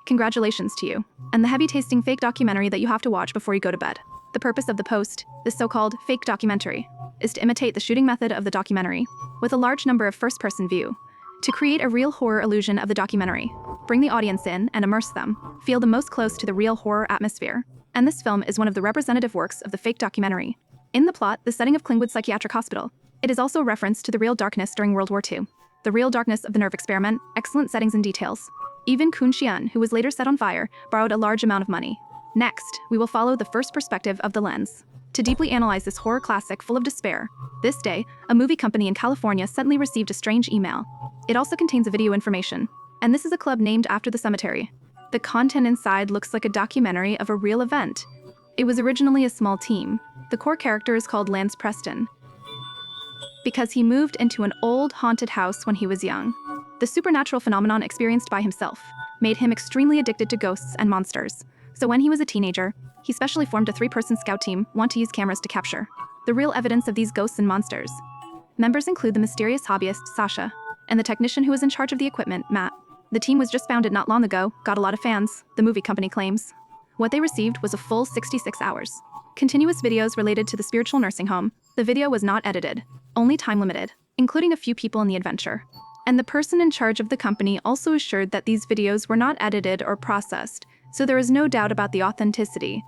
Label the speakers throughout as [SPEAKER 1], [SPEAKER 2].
[SPEAKER 1] Congratulations to you, and the heavy-tasting fake documentary that you have to watch before you go to bed. The purpose of the post, this so-called fake documentary, is to imitate the shooting method of the documentary, with a large number of first-person view, to create a real horror illusion of the documentary, bring the audience in and immerse them, feel the most close to the real horror atmosphere. And this film is one of the representative works of the fake documentary. In the plot, the setting of Clingwood Psychiatric Hospital. It is also a reference to the real darkness during World War II. The real darkness of the nerve experiment, excellent settings and details. Even Kun Xian, who was later set on fire, borrowed a large amount of money. Next, we will follow the first perspective of the lens. To deeply analyze this horror classic full of despair, this day, a movie company in California suddenly received a strange email. It also contains a video information, and this is a club named after the cemetery. The content inside looks like a documentary of a real event. It was originally a small team. The core character is called Lance Preston, because he moved into an old haunted house when he was young. The supernatural phenomenon experienced by himself made him extremely addicted to ghosts and monsters. So when he was a teenager, he specially formed a 3-person scout team want to use cameras to capture the real evidence of these ghosts and monsters. Members include the mysterious hobbyist, Sasha, and the technician who was in charge of the equipment, Matt. The team was just founded not long ago, got a lot of fans, the movie company claims. What they received was a full 66 hours. Continuous videos related to the spiritual nursing home. The video was not edited, only time limited, including a few people in the adventure. And the person in charge of the company also assured that these videos were not edited or processed, so there is no doubt about the authenticity.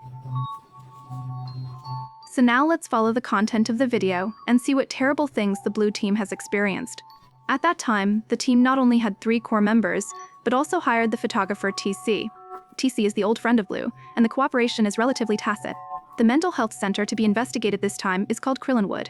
[SPEAKER 1] So now let's follow the content of the video and see what terrible things the blue team has experienced. At that time, the team not only had 3 core members, but also hired the photographer TC. TC is the old friend of Blue, and the cooperation is relatively tacit. The mental health center to be investigated this time is called Krillinwood.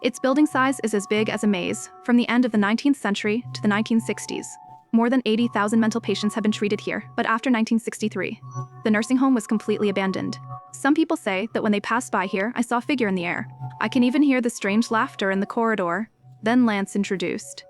[SPEAKER 1] Its building size is as big as a maze, from the end of the 19th century to the 1960s. More than 80,000 mental patients have been treated here, but after 1963, the nursing home was completely abandoned. Some people say that when they passed by here, I saw a figure in the air. I can even hear the strange laughter in the corridor. Then Lance introduced.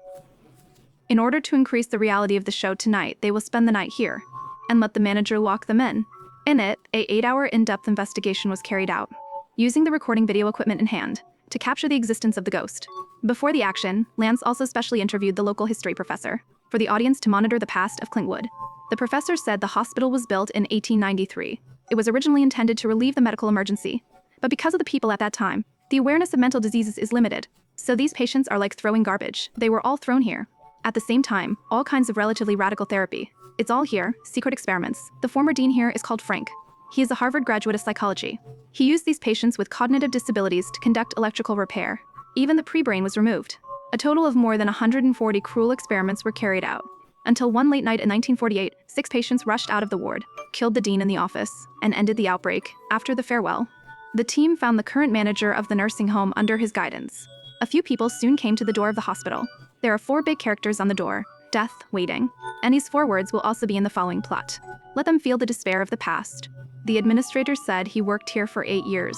[SPEAKER 1] In order to increase the reality of the show tonight, they will spend the night here, and let the manager lock them in. In it, a 8-hour in-depth investigation was carried out, using the recording video equipment in hand, to capture the existence of the ghost. Before the action, Lance also specially interviewed the local history professor, for the audience to monitor the past of Clingwood. The professor said the hospital was built in 1893. It was originally intended to relieve the medical emergency, but because of the people at that time, the awareness of mental diseases is limited, so these patients are like throwing garbage. They were all thrown here. At the same time, all kinds of relatively radical therapy. It's all here, secret experiments. The former dean here is called Frank. He is a Harvard graduate of psychology. He used these patients with cognitive disabilities to conduct electrical repair. Even the pre-brain was removed. A total of more than 140 cruel experiments were carried out. Until one late night in 1948, 6 patients rushed out of the ward, killed the dean in the office, and ended the outbreak. After the farewell, the team found the current manager of the nursing home under his guidance. A few people soon came to the door of the hospital. There are 4 big characters on the door: death, waiting. And these 4 words will also be in the following plot. Let them feel the despair of the past. The administrator said he worked here for 8 years.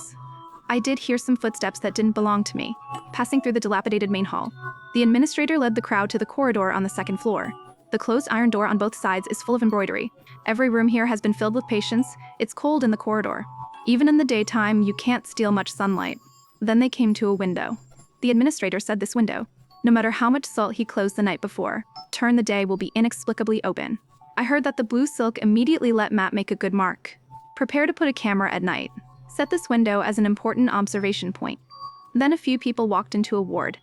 [SPEAKER 1] I did hear some footsteps that didn't belong to me, passing through the dilapidated main hall. The administrator led the crowd to the corridor on the 2nd floor. The closed iron door on both sides is full of embroidery. Every room here has been filled with patients. It's cold in the corridor. Even in the daytime, you can't steal much sunlight. Then they came to a window. The administrator said this window, no matter how much salt he closed the night before, turn the day will be inexplicably open. I heard that the blue silk immediately let Matt make a good mark. Prepare to put a camera at night. Set this window as an important observation point. Then a few people walked into a ward.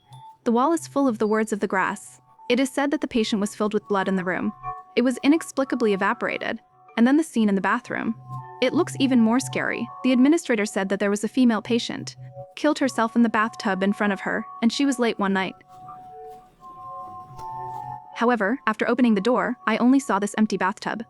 [SPEAKER 1] The wall is full of the words of the grass. It is said that the patient was filled with blood in the room. It was inexplicably evaporated. And then the scene in the bathroom. It looks even more scary. The administrator said that there was a female patient, killed herself in the bathtub in front of her, and she was late one night. However, after opening the door, I only saw this empty bathtub.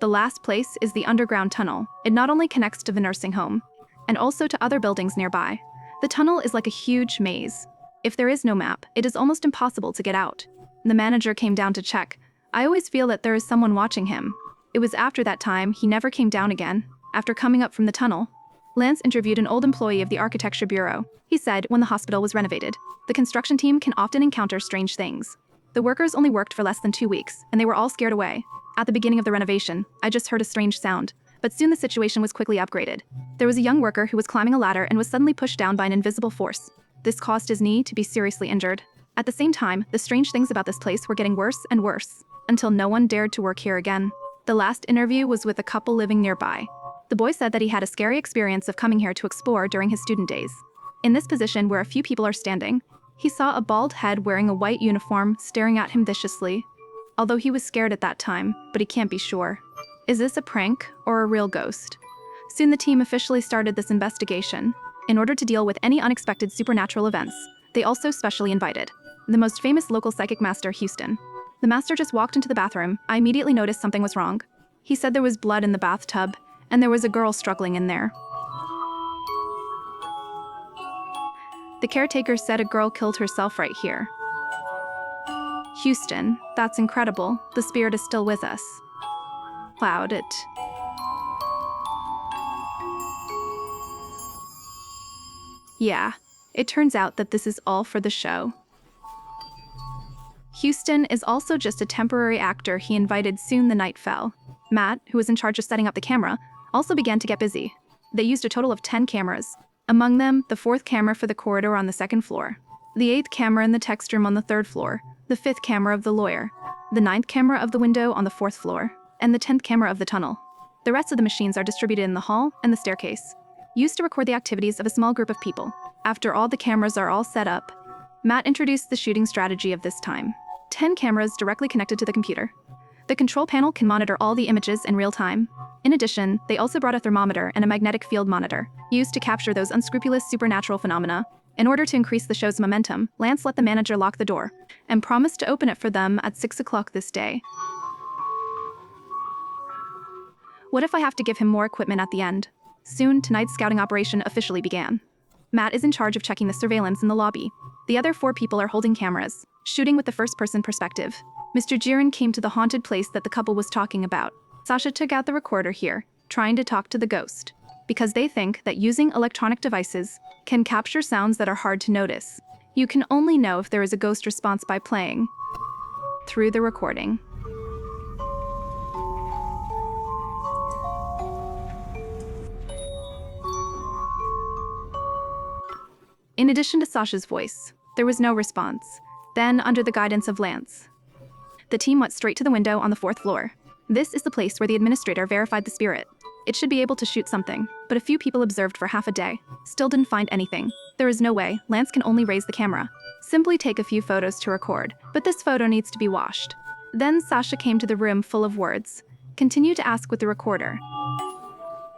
[SPEAKER 1] The last place is the underground tunnel. It not only connects to the nursing home, and also to other buildings nearby. The tunnel is like a huge maze. If there is no map, it is almost impossible to get out. The manager came down to check. I always feel that there is someone watching him. It was after that time he never came down again. After coming up from the tunnel, Lance interviewed an old employee of the architecture bureau. He said when the hospital was renovated, the construction team can often encounter strange things. The workers only worked for less than 2 weeks, and they were all scared away. At the beginning of the renovation, I just heard a strange sound, but soon the situation was quickly upgraded. There was a young worker who was climbing a ladder and was suddenly pushed down by an invisible force. This caused his knee to be seriously injured. At the same time, the strange things about this place were getting worse and worse, until no one dared to work here again. The last interview was with a couple living nearby. The boy said that he had a scary experience of coming here to explore during his student days. In this position where a few people are standing, he saw a bald head wearing a white uniform staring at him viciously. Although he was scared at that time, but he can't be sure. Is this a prank or a real ghost? Soon the team officially started this investigation. In order to deal with any unexpected supernatural events, they also specially invited the most famous local psychic master, Houston. The master just walked into the bathroom. I immediately noticed something was wrong. He said there was blood in the bathtub, and there was a girl struggling in there. The caretaker said a girl killed herself right here. Houston, that's incredible. The spirit is still with us. Cloud it. Yeah, it turns out that this is all for the show. Houston is also just a temporary actor he invited. Soon the night fell. Matt, who was in charge of setting up the camera, also began to get busy. They used a total of 10 cameras. Among them, the 4th camera for the corridor on the 2nd floor, the 8th camera in the text room on the 3rd floor, the 5th camera of the lawyer, the 9th camera of the window on the 4th floor, and the 10th camera of the tunnel. The rest of the machines are distributed in the hall and the staircase, used to record the activities of a small group of people. After all the cameras are all set up, Matt introduced the shooting strategy of this time. 10 cameras directly connected to the computer. The control panel can monitor all the images in real time. In addition, they also brought a thermometer and a magnetic field monitor, used to capture those unscrupulous supernatural phenomena. In order to increase the show's momentum, Lance let the manager lock the door, and promised to open it for them at 6 o'clock this day. What if I have to give him more equipment at the end? Soon, tonight's scouting operation officially began. Matt is in charge of checking the surveillance in the lobby. The other 4 people are holding cameras, shooting with the first-person perspective. Mr. Jiren came to the haunted place that the couple was talking about. Sasha took out the recorder here, trying to talk to the ghost, because they think that using electronic devices can capture sounds that are hard to notice. You can only know if there is a ghost response by playing through the recording. In addition to Sasha's voice, there was no response. Then, under the guidance of Lance, the team went straight to the window on the 4th floor. This is the place where the administrator verified the spirit. It should be able to shoot something, but a few people observed for half a day. Still didn't find anything. There is no way. Lance can only raise the camera. Simply take a few photos to record, but this photo needs to be washed. Then Sasha came to the room full of words. Continue to ask with the recorder.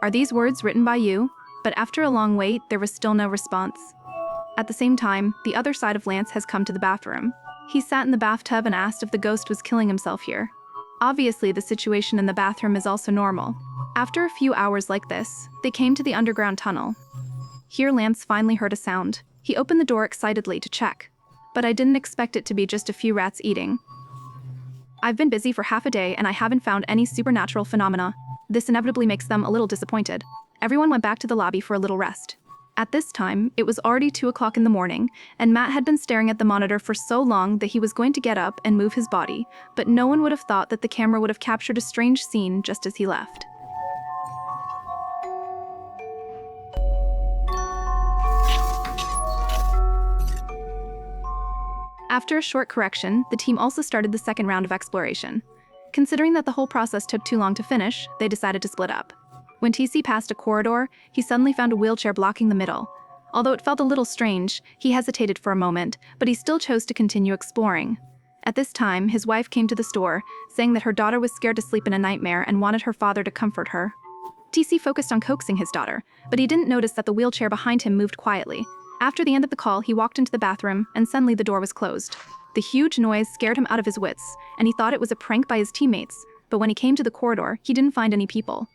[SPEAKER 1] Are these words written by you? But after a long wait, there was still no response. At the same time, the other side of Lance has come to the bathroom. He sat in the bathtub and asked if the ghost was killing himself here. Obviously, the situation in the bathroom is also normal. After a few hours like this, they came to the underground tunnel. Here Lance finally heard a sound. He opened the door excitedly to check. But I didn't expect it to be just a few rats eating. I've been busy for half a day and I haven't found any supernatural phenomena. This inevitably makes them a little disappointed. Everyone went back to the lobby for a little rest. At this time, it was already 2 o'clock in the morning, and Matt had been staring at the monitor for so long that he was going to get up and move his body, but no one would have thought that the camera would have captured a strange scene just as he left. After a short correction, the team also started the second round of exploration. Considering that the whole process took too long to finish, they decided to split up. When TC passed a corridor, he suddenly found a wheelchair blocking the middle. Although it felt a little strange, he hesitated for a moment, but he still chose to continue exploring. At this time, his wife came to the store, saying that her daughter was scared to sleep in a nightmare and wanted her father to comfort her. TC focused on coaxing his daughter, but he didn't notice that the wheelchair behind him moved quietly. After the end of the call, he walked into the bathroom, and suddenly the door was closed. The huge noise scared him out of his wits, and he thought it was a prank by his teammates, but when he came to the corridor, he didn't find any people.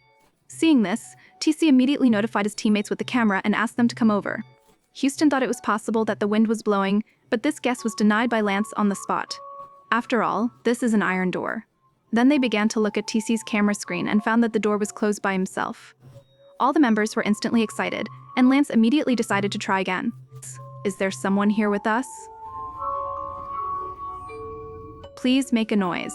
[SPEAKER 1] Seeing this, TC immediately notified his teammates with the camera and asked them to come over. Houston thought it was possible that the wind was blowing, but this guess was denied by Lance on the spot. After all, this is an iron door. Then they began to look at TC's camera screen and found that the door was closed by himself. All the members were instantly excited, and Lance immediately decided to try again. Is there someone here with us? Please make a noise.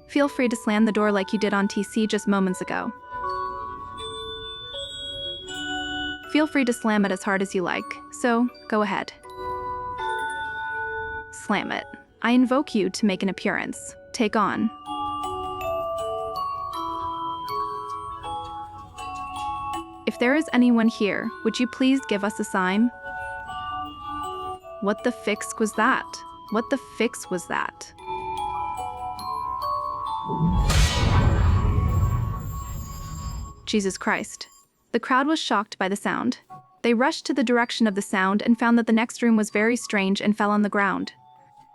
[SPEAKER 1] Feel free to slam the door like you did on TC just moments ago. Feel free to slam it as hard as you like, so go ahead. Slam it. I invoke you to make an appearance. Take on. If there is anyone here, would you please give us a sign? What the fix was that? What the fix was that? Jesus Christ. The crowd was shocked by the sound. They rushed to the direction of the sound and found that the next room was very strange and fell on the ground.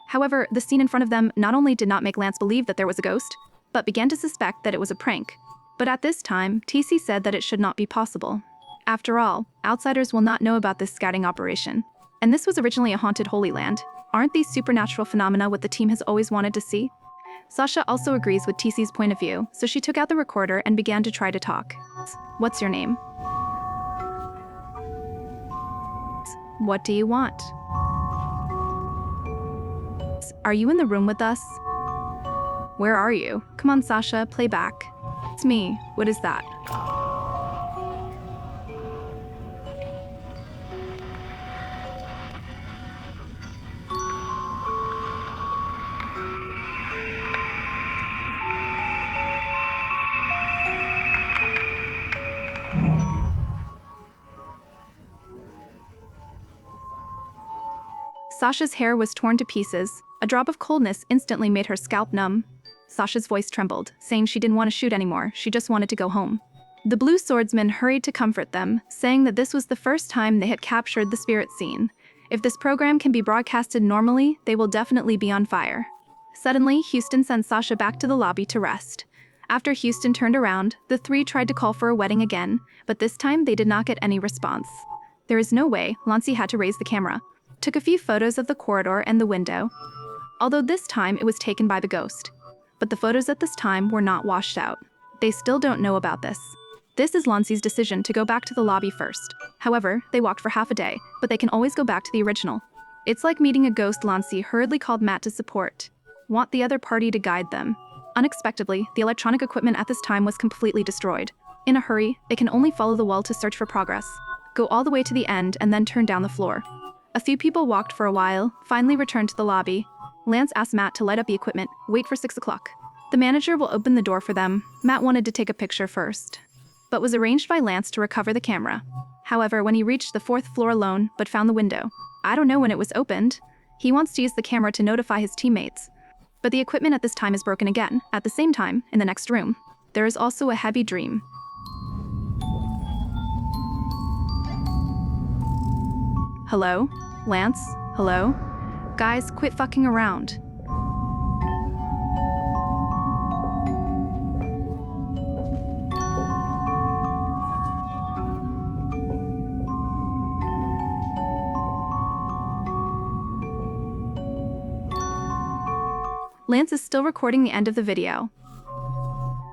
[SPEAKER 1] However, the scene in front of them not only did not make Lance believe that there was a ghost, but began to suspect that it was a prank. But at this time, TC said that it should not be possible. After all, outsiders will not know about this scouting operation. And this was originally a haunted Holy Land. Aren't these supernatural phenomena what the team has always wanted to see? Sasha also agrees with TC's point of view, so she took out the recorder and began to try to talk. What's your name? What do you want? Are you in the room with us? Where are you? Come on, Sasha, play back. It's me. What is that? Sasha's hair was torn to pieces. A drop of coldness instantly made her scalp numb. Sasha's voice trembled, saying she didn't want to shoot anymore, she just wanted to go home. The blue swordsman hurried to comfort them, saying that this was the first time they had captured the spirit scene. If this program can be broadcasted normally, they will definitely be on fire. Suddenly, Houston sent Sasha back to the lobby to rest. After Houston turned around, the three tried to call for a wedding again, but this time they did not get any response. There is no way, Lancy had to raise the camera. Took a few photos of the corridor and the window, although this time it was taken by the ghost. But the photos at this time were not washed out. They still don't know about this. This is Lancy's decision to go back to the lobby first. However, they walked for half a day, but they can always go back to the original. It's like meeting a ghost. Lancy hurriedly called Matt to support. Want the other party to guide them. Unexpectedly, the electronic equipment at this time was completely destroyed. In a hurry, they can only follow the wall to search for progress. Go all the way to the end and then turn down the floor. A few people walked for a while, finally returned to the lobby. Lance asked Matt to light up the equipment, wait for 6 o'clock. The manager will open the door for them. Matt wanted to take a picture first, but was arranged by Lance to recover the camera. However, when he reached the 4th floor alone, but found the window. I don't know when it was opened. He wants to use the camera to notify his teammates. But the equipment at this time is broken again. At the same time, in the next room, there is also a heavy dream. Hello? Lance? Hello? Guys, quit fucking around. Lance is still recording the end of the video.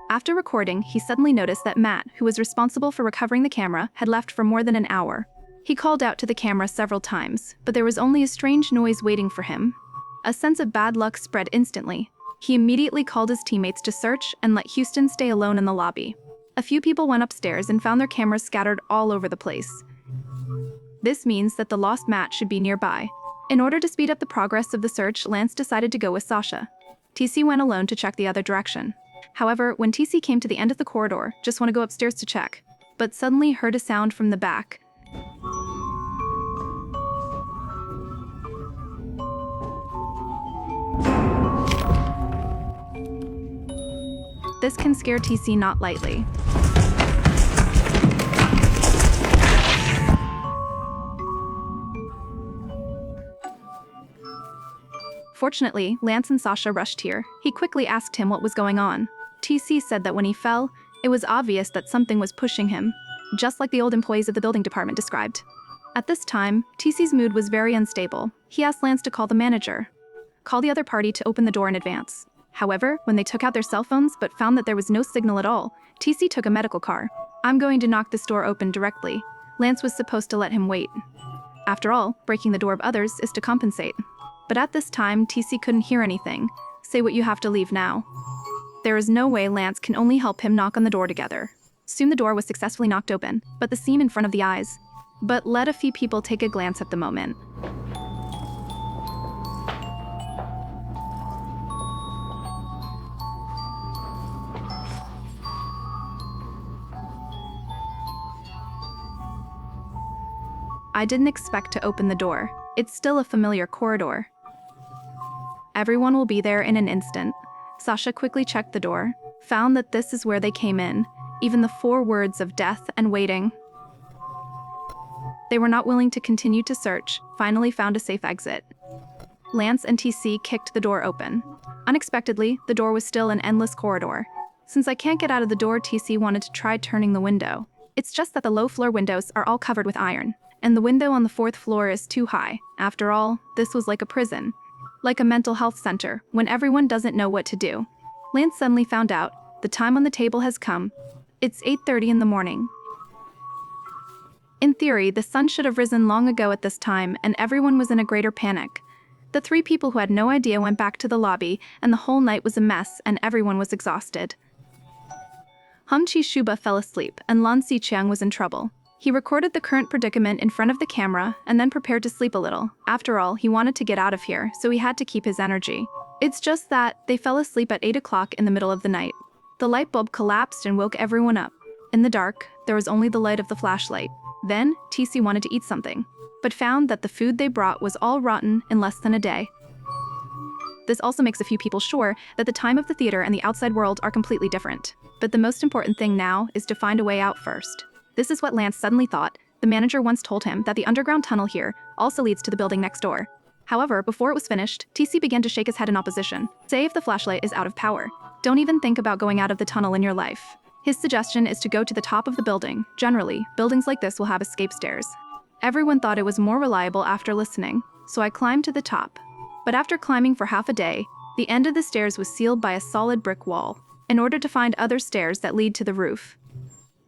[SPEAKER 1] After recording, he suddenly noticed that Matt, who was responsible for recovering the camera, had left for more than an hour. He called out to the camera several times, but there was only a strange noise waiting for him. A sense of bad luck spread instantly. He immediately called his teammates to search and let Houston stay alone in the lobby. A few people went upstairs and found their cameras scattered all over the place. This means that the lost Matt should be nearby. In order to speed up the progress of the search, Lance decided to go with Sasha. TC went alone to check the other direction. However, when TC came to the end of the corridor, just want to go upstairs to check, but suddenly heard a sound from the back. This can scare TC not lightly. Fortunately, Lance and Sasha rushed here. He quickly asked him what was going on. TC said that when he fell, it was obvious that something was pushing him, just like the old employees of the building department described. At this time, TC's mood was very unstable. He asked Lance to call the manager, call the other party to open the door in advance. However, when they took out their cell phones but found that there was no signal at all, TC took a medical car. I'm going to knock this door open directly. Lance was supposed to let him wait. After all, breaking the door of others is to compensate. But at this time, TC couldn't hear anything. Say what you have to leave now. There is no way Lance can only help him knock on the door together. Soon the door was successfully knocked open, but the seam in front of the eyes. But let a few people take a glance at the moment. I didn't expect to open the door. It's still a familiar corridor. Everyone will be there in an instant. Sasha quickly checked the door, found that this is where they came in, even the 4 words of death and waiting. They were not willing to continue to search, finally found a safe exit. Lance and TC kicked the door open. Unexpectedly, the door was still an endless corridor. Since I can't get out of the door, TC wanted to try turning the window. It's just that the low-floor windows are all covered with iron, and the window on the 4th floor is too high. After all, this was like a prison. Like a mental health center, when everyone doesn't know what to do. Lance suddenly found out, the time on the table has come. It's 8:30 in the morning. In theory, the sun should have risen long ago at this time, and everyone was in a greater panic. The 3 people who had no idea went back to the lobby, and the whole night was a mess, and everyone was exhausted. Chi Shuba fell asleep, and Lan Xiqiang was in trouble. He recorded the current predicament in front of the camera, and then prepared to sleep a little. After all, he wanted to get out of here, so he had to keep his energy. It's just that they fell asleep at 8 o'clock in the middle of the night. The light bulb collapsed and woke everyone up. In the dark, there was only the light of the flashlight. Then, TC wanted to eat something, but found that the food they brought was all rotten in less than a day. This also makes a few people sure that the time of the theater and the outside world are completely different. But the most important thing now is to find a way out first. This is what Lance suddenly thought. The manager once told him that the underground tunnel here also leads to the building next door. However, before it was finished, TC began to shake his head in opposition. Say if the flashlight is out of power, don't even think about going out of the tunnel in your life. His suggestion is to go to the top of the building. Generally, buildings like this will have escape stairs. Everyone thought it was more reliable after listening, so I climbed to the top. But after climbing for half a day, the end of the stairs was sealed by a solid brick wall. In order to find other stairs that lead to the roof,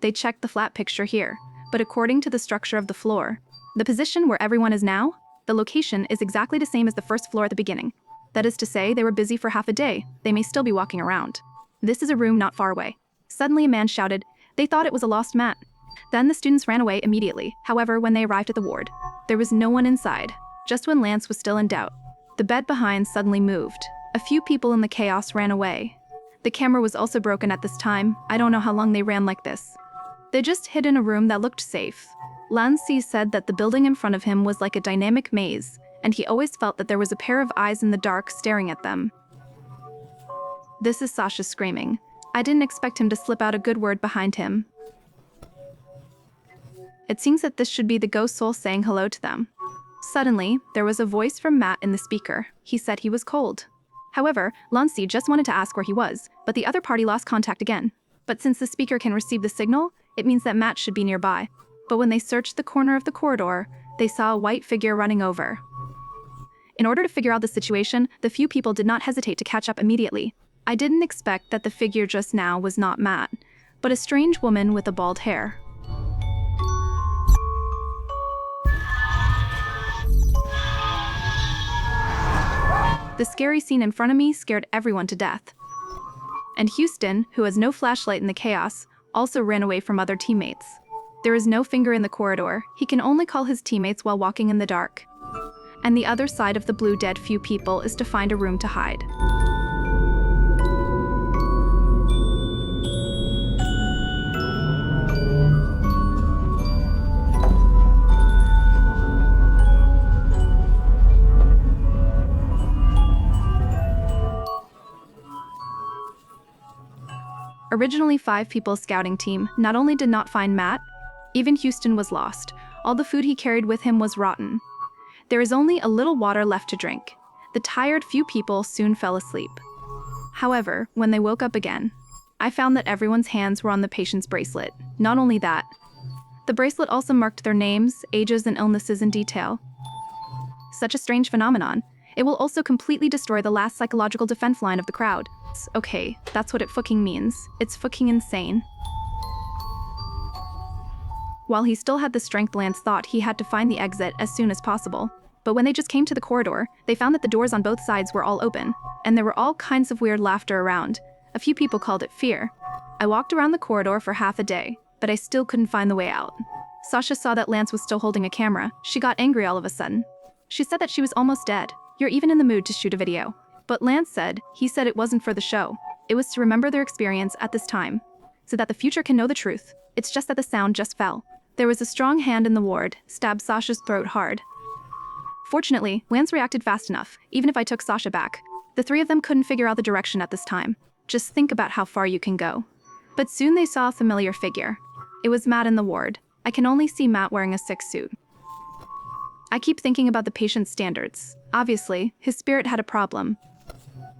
[SPEAKER 1] they checked the flat picture here, but according to the structure of the floor, the position where everyone is now, the location is exactly the same as the first floor at the beginning. That is to say, they were busy for half a day. They may still be walking around. This is a room not far away. Suddenly a man shouted. They thought it was a lost mat. Then the students ran away immediately. However, when they arrived at the ward, there was no one inside. Just when Lance was still in doubt, the bed behind suddenly moved. A few people in the chaos ran away. The camera was also broken at this time. I don't know how long they ran like this. They just hid in a room that looked safe. Lan Si said that the building in front of him was like a dynamic maze, and he always felt that there was a pair of eyes in the dark staring at them. This is Sasha screaming. I didn't expect him to slip out a good word behind him. It seems that this should be the ghost soul saying hello to them. Suddenly, there was a voice from Matt in the speaker. He said he was cold. However, Lan Si just wanted to ask where he was, but the other party lost contact again. But since the speaker can receive the signal, it means that Matt should be nearby. But when they searched the corner of the corridor, they saw a white figure running over. In order to figure out the situation, the few people did not hesitate to catch up immediately. I didn't expect that the figure just now was not Matt, but a strange woman with a bald hair. The scary scene in front of me scared everyone to death. And Houston, who has no flashlight in the chaos, also ran away from other teammates. There is no finger in the corridor. He can only call his teammates while walking in the dark. And the other side of the blue dead few people is to find a room to hide. Originally 5 people scouting team not only did not find Matt, even Houston was lost. All the food he carried with him was rotten. There is only a little water left to drink. The tired few people soon fell asleep. However, when they woke up again, I found that everyone's hands were on the patient's bracelet. Not only that, the bracelet also marked their names, ages, and illnesses in detail. Such a strange phenomenon. It will also completely destroy the last psychological defense line of the crowd. Okay, that's what it fucking means. It's fucking insane. While he still had the strength, Lance thought he had to find the exit as soon as possible. But when they just came to the corridor, they found that the doors on both sides were all open, and there were all kinds of weird laughter around. A few people called it fear. I walked around the corridor for half a day, but I still couldn't find the way out. Sasha saw that Lance was still holding a camera. She got angry all of a sudden. She said that she was almost dead. You're even in the mood to shoot a video. But Lance said, it wasn't for the show. It was to remember their experience at this time, so that the future can know the truth. It's just that the sound just fell. There was a strong hand in the ward, stabbed Sasha's throat hard. Fortunately, Lance reacted fast enough, even if I took Sasha back. The three of them couldn't figure out the direction at this time. Just think about how far you can go. But soon they saw a familiar figure. It was Matt in the ward. I can only see Matt wearing a sick suit. I keep thinking about the patient's standards. Obviously, his spirit had a problem.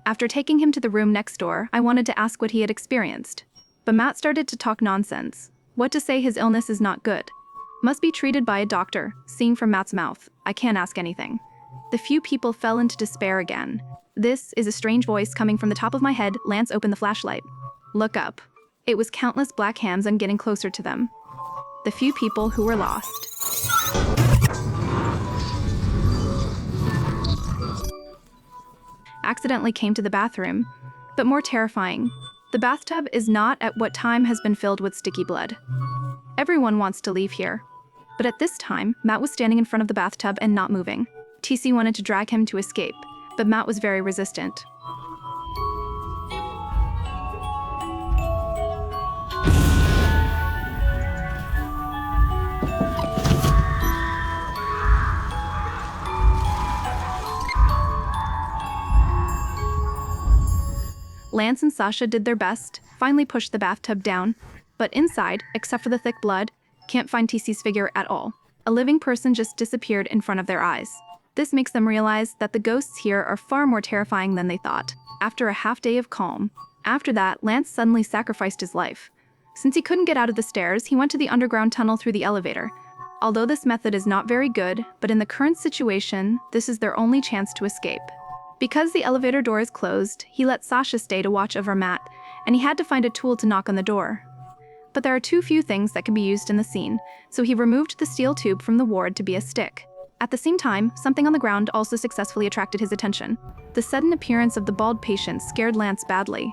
[SPEAKER 1] After taking him to the room next door, I wanted to ask what he had experienced. But Matt started to talk nonsense. What to say his illness is not good. Must be treated by a doctor. Seeing from Matt's mouth, I can't ask anything. The few people fell into despair again. This is a strange voice coming from the top of my head. Lance opened the flashlight. Look up. It was countless black hands. I'm getting closer to them. The few people who were lost. Accidentally came to the bathroom, but more terrifying. The bathtub is not at what time has been filled with sticky blood. Everyone wants to leave here. But at this time, Matt was standing in front of the bathtub and not moving. TC wanted to drag him to escape, but Matt was very resistant. Lance and Sasha did their best, finally pushed the bathtub down, but inside, except for the thick blood, can't find TC's figure at all. A living person just disappeared in front of their eyes. This makes them realize that the ghosts here are far more terrifying than they thought. After a half day of calm. After that, Lance suddenly sacrificed his life. Since he couldn't get out of the stairs, he went to the underground tunnel through the elevator. Although this method is not very good, but in the current situation, this is their only chance to escape. Because the elevator door is closed, he let Sasha stay to watch over Matt, and he had to find a tool to knock on the door. But there are too few things that can be used in the scene, so he removed the steel tube from the ward to be a stick. At the same time, something on the ground also successfully attracted his attention. The sudden appearance of the bald patient scared Lance badly.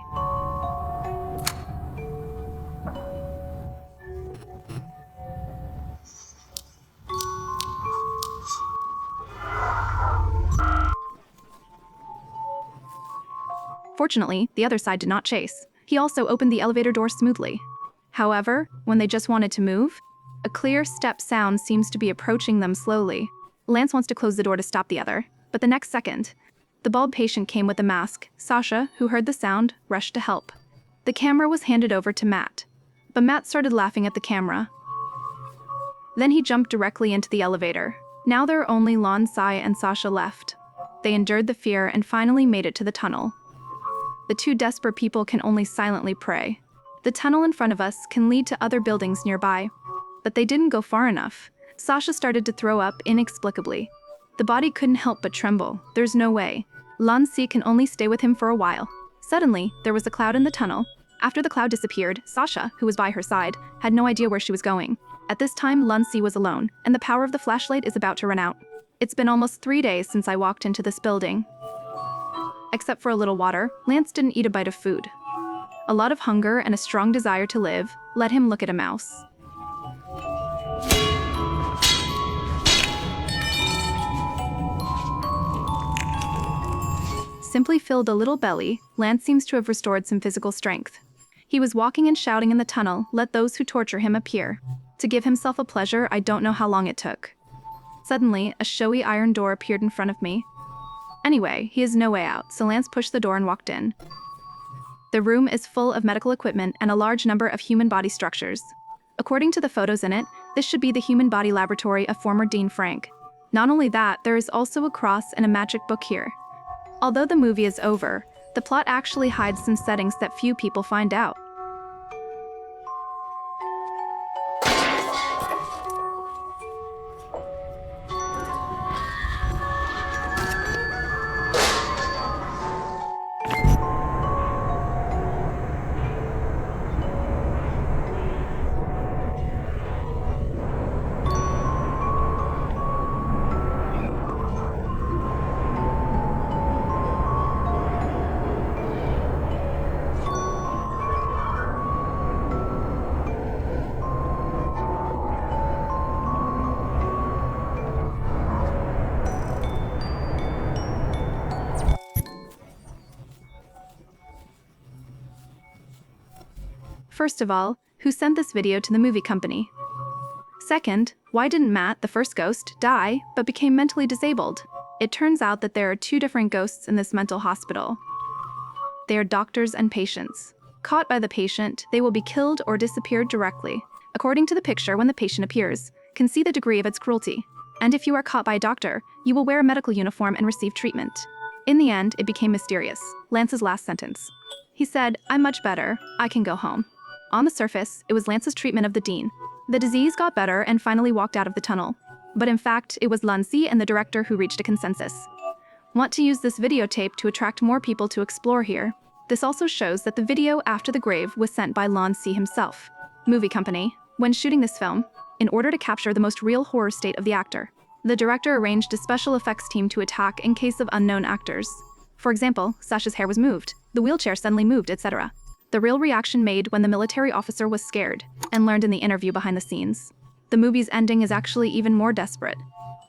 [SPEAKER 1] Fortunately, the other side did not chase. He also opened the elevator door smoothly. However, when they just wanted to move, a clear step sound seems to be approaching them slowly. Lance wants to close the door to stop the other, but the next second, the bald patient came with a mask. Sasha, who heard the sound, rushed to help. The camera was handed over to Matt, but Matt started laughing at the camera. Then he jumped directly into the elevator. Now there are only Lon Sai and Sasha left. They endured the fear and finally made it to the tunnel. The two desperate people can only silently pray. The tunnel in front of us can lead to other buildings nearby, but they didn't go far enough. Sasha started to throw up inexplicably. The body couldn't help but tremble. There's no way. Lon Si can only stay with him for a while. Suddenly, there was a cloud in the tunnel. After the cloud disappeared, Sasha, who was by her side, had no idea where she was going. At this time, Lon Si was alone, and the power of the flashlight is about to run out. It's been almost 3 days since I walked into this building. Except for a little water, Lance didn't eat a bite of food. A lot of hunger and a strong desire to live let him look at a mouse. Simply filled a little belly, Lance seems to have restored some physical strength. He was walking and shouting in the tunnel, "Let those who torture him appear." To give himself a pleasure, I don't know how long it took. Suddenly, a showy iron door appeared in front of me. Anyway, he has no way out, so Lance pushed the door and walked in. The room is full of medical equipment and a large number of human body structures. According to the photos in it, this should be the human body laboratory of former Dean Frank. Not only that, there is also a cross and a magic book here. Although the movie is over, the plot actually hides some settings that few people find out. First of all, who sent this video to the movie company? Second, why didn't Matt, the first ghost, die but became mentally disabled? It turns out that there are two different ghosts in this mental hospital. They are doctors and patients. Caught by the patient, they will be killed or disappeared directly. According to the picture when the patient appears, can see the degree of its cruelty. And if you are caught by a doctor, you will wear a medical uniform and receive treatment. In the end, it became mysterious. Lance's last sentence. He said, "I'm much better. I can go home." On the surface, it was Lance's treatment of the dean. The disease got better and finally walked out of the tunnel. But in fact, it was Lance and the director who reached a consensus. Want to use this videotape to attract more people to explore here. This also shows that the video after the grave was sent by Lance himself. Movie company, when shooting this film, in order to capture the most real horror state of the actor, the director arranged a special effects team to attack in case of unknown actors. For example, Sasha's hair was moved, the wheelchair suddenly moved, etc. The real reaction made when the military officer was scared, and learned in the interview behind the scenes. The movie's ending is actually even more desperate.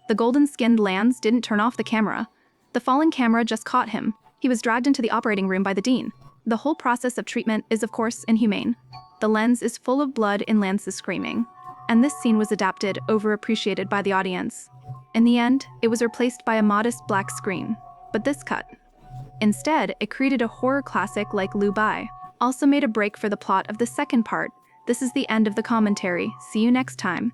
[SPEAKER 1] The golden-skinned Lance didn't turn off the camera. The falling camera just caught him. He was dragged into the operating room by the dean. The whole process of treatment is of course inhumane. The lens is full of blood in Lance's screaming. And this scene was adapted, overappreciated by the audience. In the end, it was replaced by a modest black screen. But this cut. Instead, it created a horror classic like Lu Bai. Also made a break for the plot of the second part. This is the end of the commentary. See you next time.